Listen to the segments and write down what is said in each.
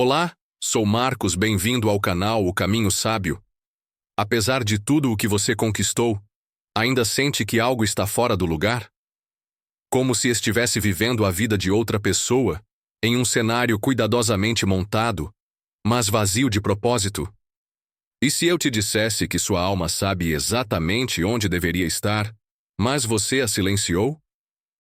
Olá, sou Marcos, bem-vindo ao canal O Caminho Sábio. Apesar de tudo o que você conquistou, ainda sente que algo está fora do lugar? Como se estivesse vivendo a vida de outra pessoa, em um cenário cuidadosamente montado, mas vazio de propósito? E se eu te dissesse que sua alma sabe exatamente onde deveria estar, mas você a silenciou?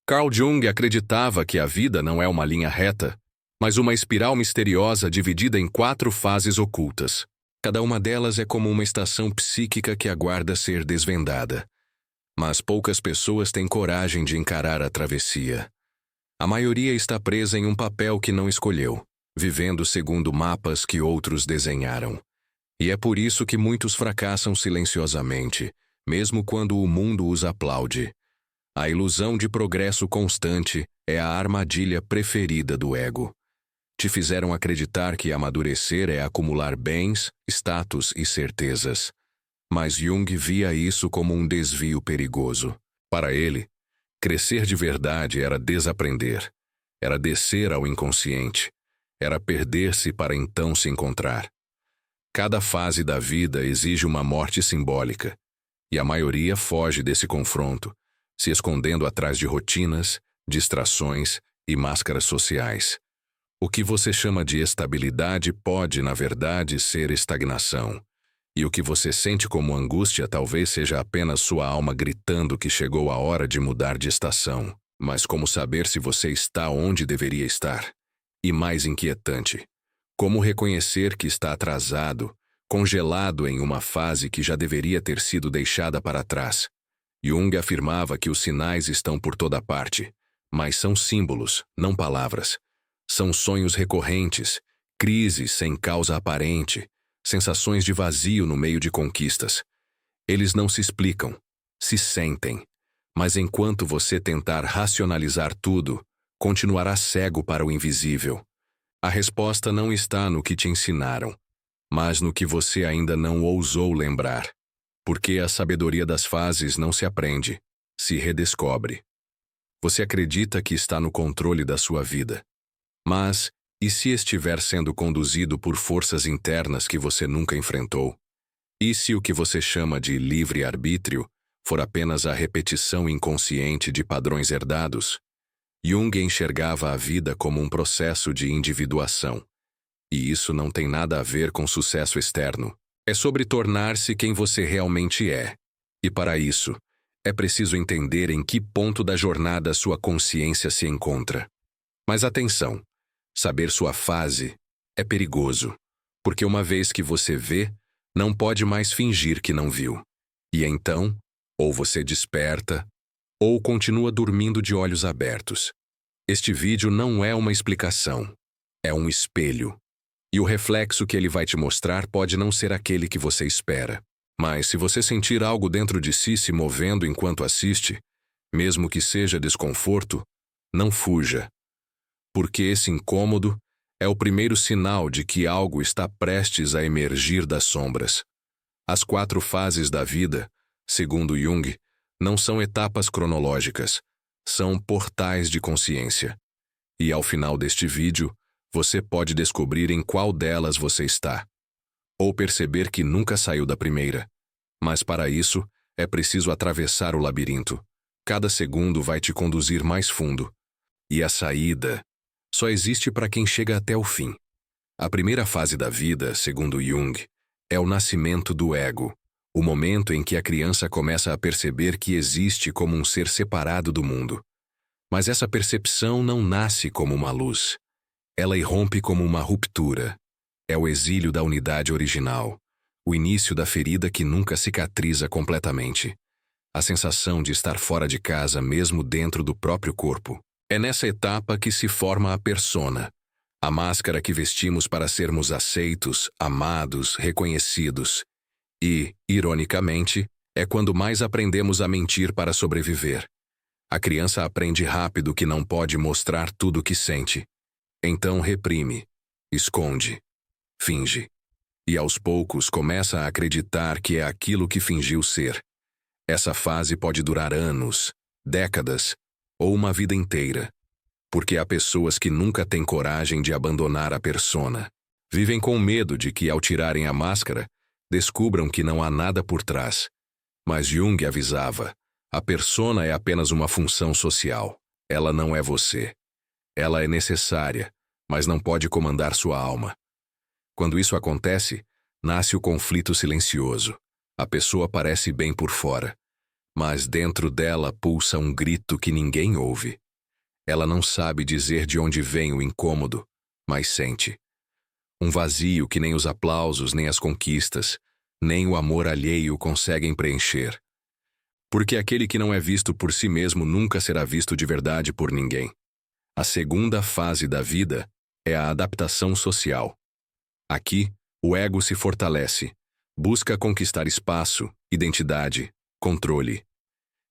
Carl Jung acreditava que a vida não é uma linha reta, mas uma espiral misteriosa dividida em 4 fases ocultas. Cada uma delas é como uma estação psíquica que aguarda ser desvendada. Mas poucas pessoas têm coragem de encarar a travessia. A maioria está presa em um papel que não escolheu, vivendo segundo mapas que outros desenharam. E é por isso que muitos fracassam silenciosamente, mesmo quando o mundo os aplaude. A ilusão de progresso constante é a armadilha preferida do ego. Te fizeram acreditar que amadurecer é acumular bens, status e certezas. Mas Jung via isso como um desvio perigoso. Para ele, crescer de verdade era desaprender, era descer ao inconsciente, era perder-se para então se encontrar. Cada fase da vida exige uma morte simbólica, e a maioria foge desse confronto, se escondendo atrás de rotinas, distrações e máscaras sociais. O que você chama de estabilidade pode, na verdade, ser estagnação. E o que você sente como angústia talvez seja apenas sua alma gritando que chegou a hora de mudar de estação. Mas como saber se você está onde deveria estar? E mais inquietante, como reconhecer que está atrasado, congelado em uma fase que já deveria ter sido deixada para trás? Jung afirmava que os sinais estão por toda parte, mas são símbolos, não palavras. São sonhos recorrentes, crises sem causa aparente, sensações de vazio no meio de conquistas. Eles não se explicam, se sentem. Mas enquanto você tentar racionalizar tudo, continuará cego para o invisível. A resposta não está no que te ensinaram, mas no que você ainda não ousou lembrar. Porque a sabedoria das fases não se aprende, se redescobre. Você acredita que está no controle da sua vida. Mas, e se estiver sendo conduzido por forças internas que você nunca enfrentou? E se o que você chama de livre-arbítrio for apenas a repetição inconsciente de padrões herdados? Jung enxergava a vida como um processo de individuação. E isso não tem nada a ver com sucesso externo. É sobre tornar-se quem você realmente é. E para isso, é preciso entender em que ponto da jornada sua consciência se encontra. Mas atenção! Saber sua fase é perigoso, porque uma vez que você vê, não pode mais fingir que não viu. E então, ou você desperta, ou continua dormindo de olhos abertos. Este vídeo não é uma explicação, é um espelho. E o reflexo que ele vai te mostrar pode não ser aquele que você espera. Mas se você sentir algo dentro de si se movendo enquanto assiste, mesmo que seja desconforto, não fuja. Porque esse incômodo é o primeiro sinal de que algo está prestes a emergir das sombras. As 4 fases da vida, segundo Jung, não são etapas cronológicas, são portais de consciência. E ao final deste vídeo, você pode descobrir em qual delas você está. Ou perceber que nunca saiu da primeira. Mas para isso, é preciso atravessar o labirinto. Cada segundo vai te conduzir mais fundo. E a saída só existe para quem chega até o fim. A primeira fase da vida, segundo Jung, é o nascimento do ego, o momento em que a criança começa a perceber que existe como um ser separado do mundo. Mas essa percepção não nasce como uma luz. Ela irrompe como uma ruptura. É o exílio da unidade original, o início da ferida que nunca cicatriza completamente. A sensação de estar fora de casa mesmo dentro do próprio corpo. É nessa etapa que se forma a persona, a máscara que vestimos para sermos aceitos, amados, reconhecidos. E, ironicamente, é quando mais aprendemos a mentir para sobreviver. A criança aprende rápido que não pode mostrar tudo o que sente. Então reprime, esconde, finge. E aos poucos começa a acreditar que é aquilo que fingiu ser. Essa fase pode durar anos, décadas, ou uma vida inteira, porque há pessoas que nunca têm coragem de abandonar a persona. Vivem com medo de que, ao tirarem a máscara, descubram que não há nada por trás. Mas Jung avisava: a persona é apenas uma função social. Ela não é você. Ela é necessária, mas não pode comandar sua alma. Quando isso acontece, nasce o conflito silencioso. A pessoa parece bem por fora, mas dentro dela pulsa um grito que ninguém ouve. Ela não sabe dizer de onde vem o incômodo, mas sente. Um vazio que nem os aplausos, nem as conquistas, nem o amor alheio conseguem preencher. Porque aquele que não é visto por si mesmo nunca será visto de verdade por ninguém. A segunda fase da vida é a adaptação social. Aqui, o ego se fortalece, busca conquistar espaço, identidade, controle.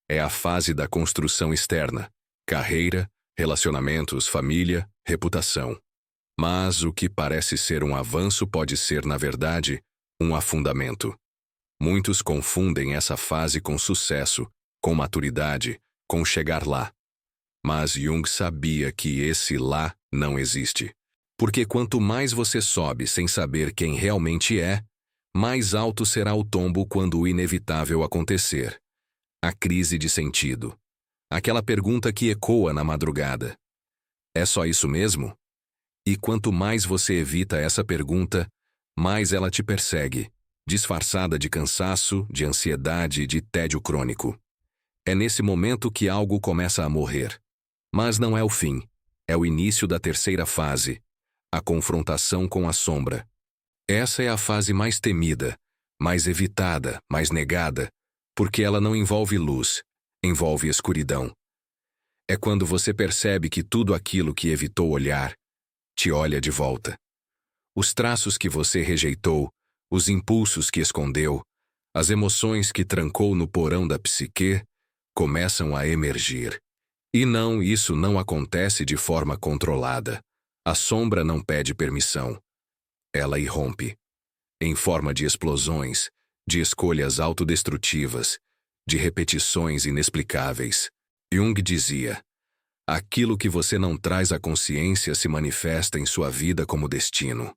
É a fase da construção externa, carreira, relacionamentos, família, reputação. Mas o que parece ser um avanço pode ser, na verdade, um afundamento. Muitos confundem essa fase com sucesso, com maturidade, com chegar lá. Mas Jung sabia que esse lá não existe. Porque quanto mais você sobe sem saber quem realmente é, mais alto será o tombo quando o inevitável acontecer. A crise de sentido. Aquela pergunta que ecoa na madrugada. É só isso mesmo? E quanto mais você evita essa pergunta, mais ela te persegue, disfarçada de cansaço, de ansiedade e de tédio crônico. É nesse momento que algo começa a morrer. Mas não é o fim. É o início da terceira fase, a confrontação com a sombra. Essa é a fase mais temida, mais evitada, mais negada, porque ela não envolve luz, envolve escuridão. É quando você percebe que tudo aquilo que evitou olhar, te olha de volta. Os traços que você rejeitou, os impulsos que escondeu, as emoções que trancou no porão da psique, começam a emergir. E não, isso não acontece de forma controlada. A sombra não pede permissão. Ela irrompe. Em forma de explosões, de escolhas autodestrutivas, de repetições inexplicáveis. Jung dizia: aquilo que você não traz à consciência se manifesta em sua vida como destino.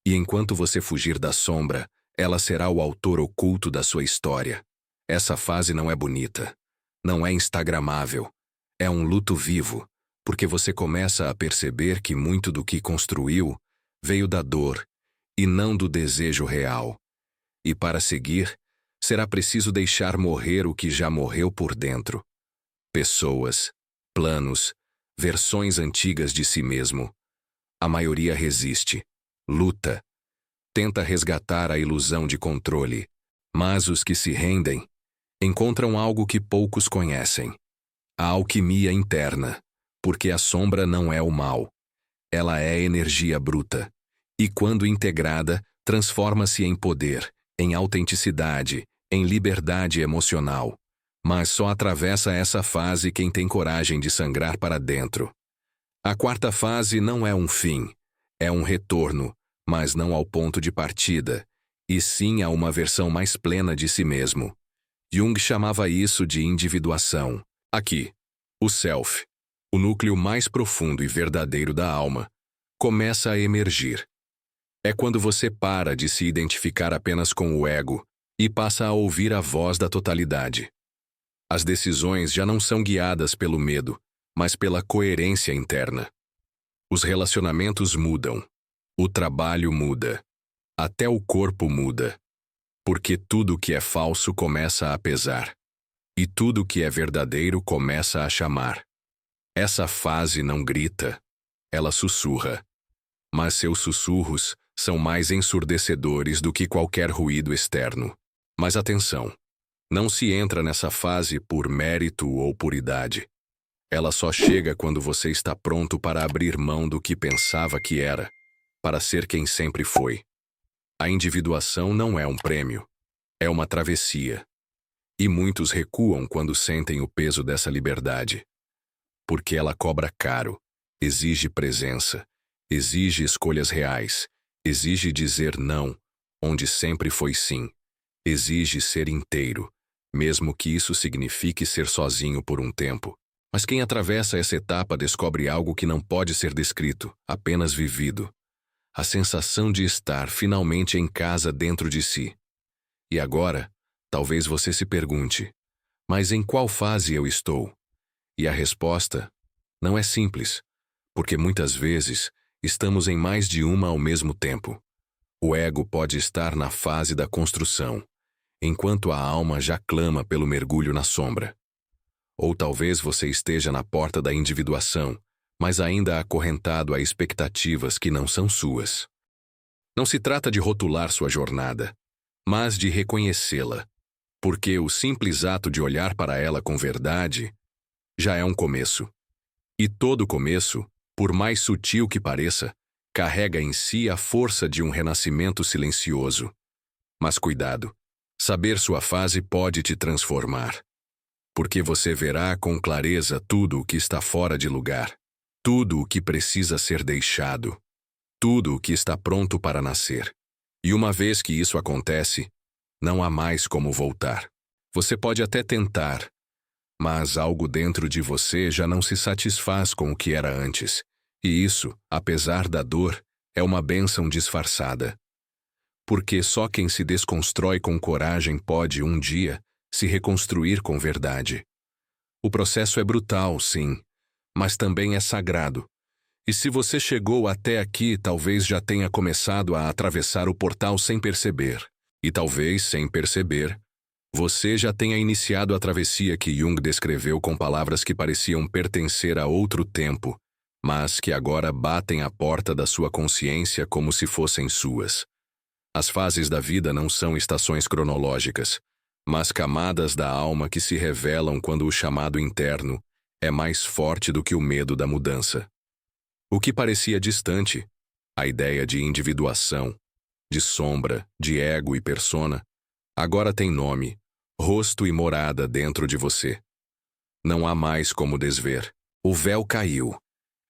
E enquanto você fugir da sombra, ela será o autor oculto da sua história. Essa fase não é bonita. Não é instagramável. É um luto vivo, porque você começa a perceber que muito do que construiu veio da dor e não do desejo real. E para seguir, será preciso deixar morrer o que já morreu por dentro. Pessoas, planos, versões antigas de si mesmo. A maioria resiste, luta, tenta resgatar a ilusão de controle, mas os que se rendem encontram algo que poucos conhecem. A alquimia interna, porque a sombra não é o mal. Ela é energia bruta. E quando integrada, transforma-se em poder, em autenticidade, em liberdade emocional. Mas só atravessa essa fase quem tem coragem de sangrar para dentro. A quarta fase não é um fim, é um retorno, mas não ao ponto de partida, e sim a uma versão mais plena de si mesmo. Jung chamava isso de individuação. Aqui, o self, o núcleo mais profundo e verdadeiro da alma, começa a emergir. É quando você para de se identificar apenas com o ego e passa a ouvir a voz da totalidade. As decisões já não são guiadas pelo medo, mas pela coerência interna. Os relacionamentos mudam. O trabalho muda. Até o corpo muda. Porque tudo que é falso começa a pesar. E tudo que é verdadeiro começa a chamar. Essa fase não grita. Ela sussurra. Mas seus sussurros são mais ensurdecedores do que qualquer ruído externo. Mas atenção. Não se entra nessa fase por mérito ou por idade. Ela só chega quando você está pronto para abrir mão do que pensava que era, para ser quem sempre foi. A individuação não é um prêmio, é uma travessia. E muitos recuam quando sentem o peso dessa liberdade. Porque ela cobra caro, exige presença, exige escolhas reais, exige dizer não, onde sempre foi sim, exige ser inteiro, mesmo que isso signifique ser sozinho por um tempo. Mas quem atravessa essa etapa descobre algo que não pode ser descrito, apenas vivido. a sensação de estar finalmente em casa dentro de si. E agora, talvez você se pergunte, mas em qual fase eu estou? E a resposta não é simples, porque muitas vezes estamos em mais de uma ao mesmo tempo. O ego pode estar na fase da construção, enquanto a alma já clama pelo mergulho na sombra. Ou talvez você esteja na porta da individuação, mas ainda acorrentado a expectativas que não são suas. Não se trata de rotular sua jornada, mas de reconhecê-la, porque o simples ato de olhar para ela com verdade já é um começo. E todo começo, por mais sutil que pareça, carrega em si a força de um renascimento silencioso. Mas cuidado, saber sua fase pode te transformar, porque você verá com clareza tudo o que está fora de lugar, tudo o que precisa ser deixado, tudo o que está pronto para nascer. E uma vez que isso acontece, não há mais como voltar. Você pode até tentar, mas algo dentro de você já não se satisfaz com o que era antes. E isso, apesar da dor, é uma bênção disfarçada. Porque só quem se desconstrói com coragem pode, um dia, se reconstruir com verdade. O processo é brutal, sim, mas também é sagrado. E se você chegou até aqui, talvez já tenha começado a atravessar o portal sem perceber. E talvez, sem perceber, você já tenha iniciado a travessia que Jung descreveu com palavras que pareciam pertencer a outro tempo, mas que agora batem à porta da sua consciência como se fossem suas. As fases da vida não são estações cronológicas, mas camadas da alma que se revelam quando o chamado interno é mais forte do que o medo da mudança. O que parecia distante, a ideia de individuação, de sombra, de ego e persona, agora tem nome, rosto e morada dentro de você. Não há mais como desver. O véu caiu.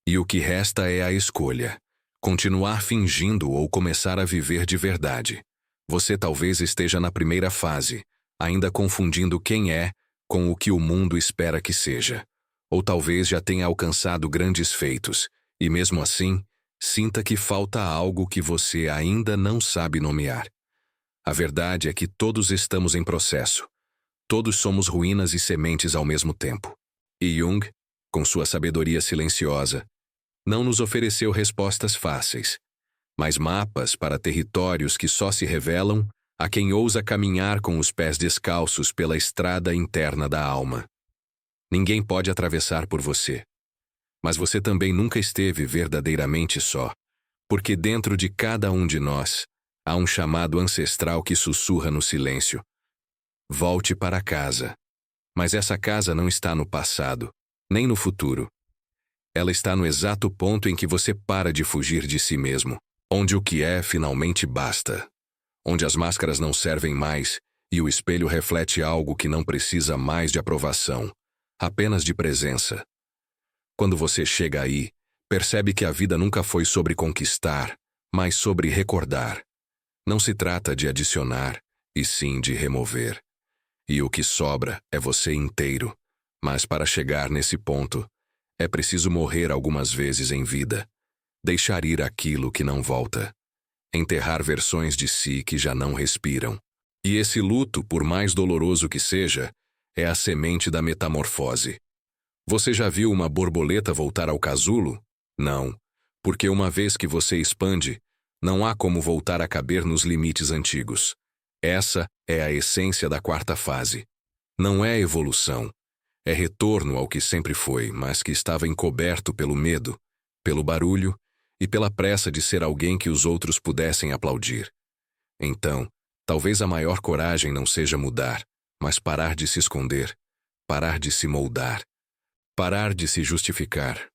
E o que resta é a escolha. Continuar fingindo ou começar a viver de verdade. Você talvez esteja na primeira fase, ainda confundindo quem é com o que o mundo espera que seja. Ou talvez já tenha alcançado grandes feitos, e mesmo assim, sinta que falta algo que você ainda não sabe nomear. A verdade é que todos estamos em processo. Todos somos ruínas e sementes ao mesmo tempo. E Jung, com sua sabedoria silenciosa, não nos ofereceu respostas fáceis, mas mapas para territórios que só se revelam a quem ousa caminhar com os pés descalços pela estrada interna da alma. Ninguém pode atravessar por você. Mas você também nunca esteve verdadeiramente só, porque dentro de cada um de nós há um chamado ancestral que sussurra no silêncio. Volte para casa. Mas essa casa não está no passado, nem no futuro. Ela está no exato ponto em que você para de fugir de si mesmo, onde o que é finalmente basta, onde as máscaras não servem mais e o espelho reflete algo que não precisa mais de aprovação, apenas de presença. Quando você chega aí, percebe que a vida nunca foi sobre conquistar, mas sobre recordar. Não se trata de adicionar, e sim de remover. E o que sobra é você inteiro, mas para chegar nesse ponto, é preciso morrer algumas vezes em vida, deixar ir aquilo que não volta, enterrar versões de si que já não respiram. E esse luto, por mais doloroso que seja, é a semente da metamorfose. Você já viu uma borboleta voltar ao casulo? Não, porque uma vez que você expande, não há como voltar a caber nos limites antigos. Essa é a essência da quarta fase. Não é evolução. É retorno ao que sempre foi, mas que estava encoberto pelo medo, pelo barulho e pela pressa de ser alguém que os outros pudessem aplaudir. Então, talvez a maior coragem não seja mudar, mas parar de se esconder, parar de se moldar, parar de se justificar.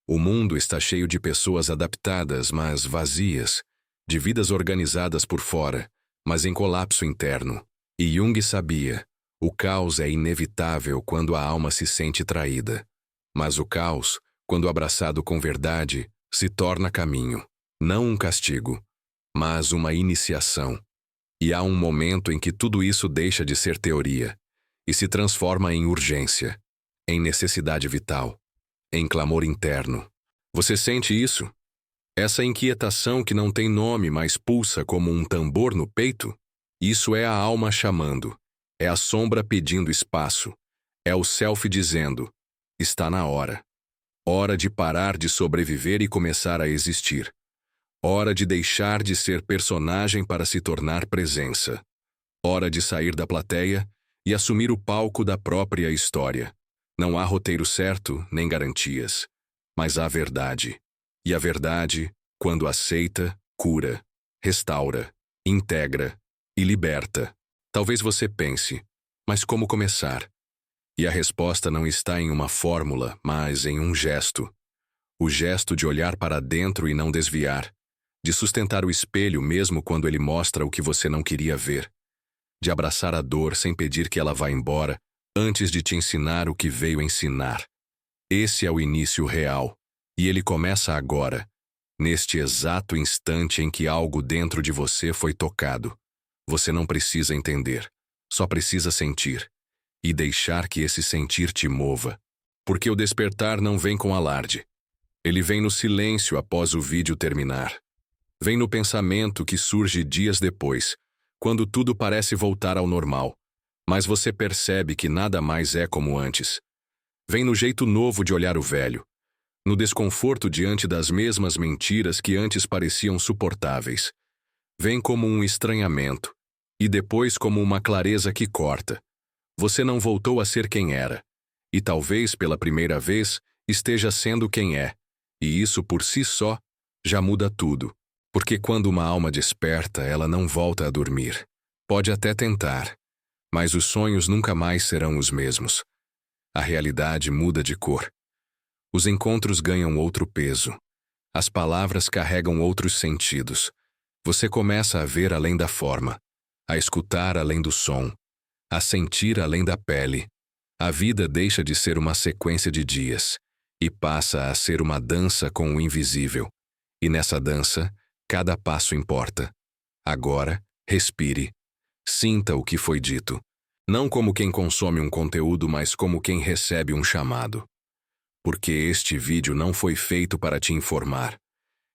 O mundo está cheio de pessoas adaptadas, mas vazias, de vidas organizadas por fora, mas em colapso interno. E Jung sabia, o caos é inevitável quando a alma se sente traída. Mas o caos, quando abraçado com verdade, se torna caminho, não um castigo, mas uma iniciação. E há um momento em que tudo isso deixa de ser teoria e se transforma em urgência, em necessidade vital, em clamor interno. Você sente isso? Essa inquietação que não tem nome, mas pulsa como um tambor no peito? Isso é a alma chamando. É a sombra pedindo espaço. É o self dizendo: está na hora. Hora de parar de sobreviver e começar a existir. Hora de deixar de ser personagem para se tornar presença. Hora de sair da plateia e assumir o palco da própria história. Não há roteiro certo, nem garantias. Mas há verdade. E a verdade, quando aceita, cura, restaura, integra e liberta. Talvez você pense, mas como começar? E a resposta não está em uma fórmula, mas em um gesto. O gesto de olhar para dentro e não desviar. De sustentar o espelho mesmo quando ele mostra o que você não queria ver. De abraçar a dor sem pedir que ela vá embora, antes de te ensinar o que veio ensinar. Esse é o início real. E ele começa agora, neste exato instante em que algo dentro de você foi tocado. Você não precisa entender, só precisa sentir. E deixar que esse sentir te mova. Porque o despertar não vem com alarde. Ele vem no silêncio após o vídeo terminar. Vem no pensamento que surge dias depois, quando tudo parece voltar ao normal, mas você percebe que nada mais é como antes. Vem no jeito novo de olhar o velho. No desconforto diante das mesmas mentiras que antes pareciam suportáveis. Vem como um estranhamento, e depois como uma clareza que corta. Você não voltou a ser quem era, e talvez pela primeira vez esteja sendo quem é, e isso por si só já muda tudo, porque quando uma alma desperta, ela não volta a dormir. Pode até tentar, mas os sonhos nunca mais serão os mesmos. A realidade muda de cor. Os encontros ganham outro peso. As palavras carregam outros sentidos. Você começa a ver além da forma, a escutar além do som, a sentir além da pele. A vida deixa de ser uma sequência de dias e passa a ser uma dança com o invisível. E nessa dança, cada passo importa. Agora, respire. Sinta o que foi dito. Não como quem consome um conteúdo, mas como quem recebe um chamado. Porque este vídeo não foi feito para te informar.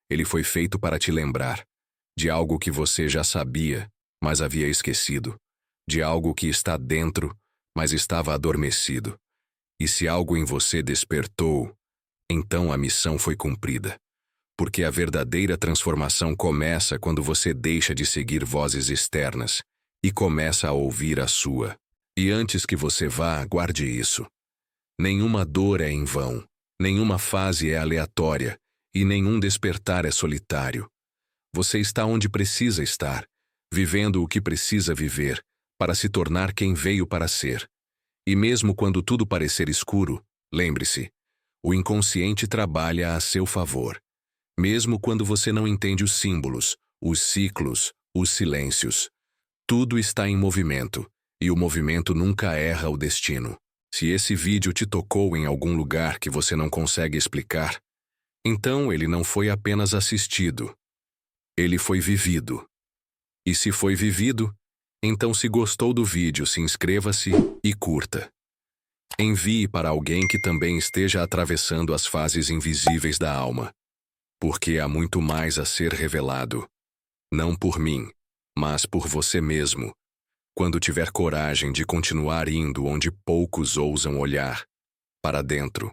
Ele foi feito para te lembrar de algo que você já sabia, mas havia esquecido. De algo que está dentro, mas estava adormecido. E se algo em você despertou, então a missão foi cumprida. Porque a verdadeira transformação começa quando você deixa de seguir vozes externas e começa a ouvir a sua. E antes que você vá, guarde isso. Nenhuma dor é em vão, nenhuma fase é aleatória e nenhum despertar é solitário. Você está onde precisa estar, vivendo o que precisa viver, para se tornar quem veio para ser. E mesmo quando tudo parecer escuro, lembre-se, o inconsciente trabalha a seu favor. Mesmo quando você não entende os símbolos, os ciclos, os silêncios. Tudo está em movimento, e o movimento nunca erra o destino. Se esse vídeo te tocou em algum lugar que você não consegue explicar, então ele não foi apenas assistido. Ele foi vivido. E se foi vivido, então se gostou do vídeo, se inscreva-se e curta. Envie para alguém que também esteja atravessando as fases invisíveis da alma. Porque há muito mais a ser revelado. Não por mim, mas por você mesmo. Quando tiver coragem de continuar indo onde poucos ousam olhar, para dentro.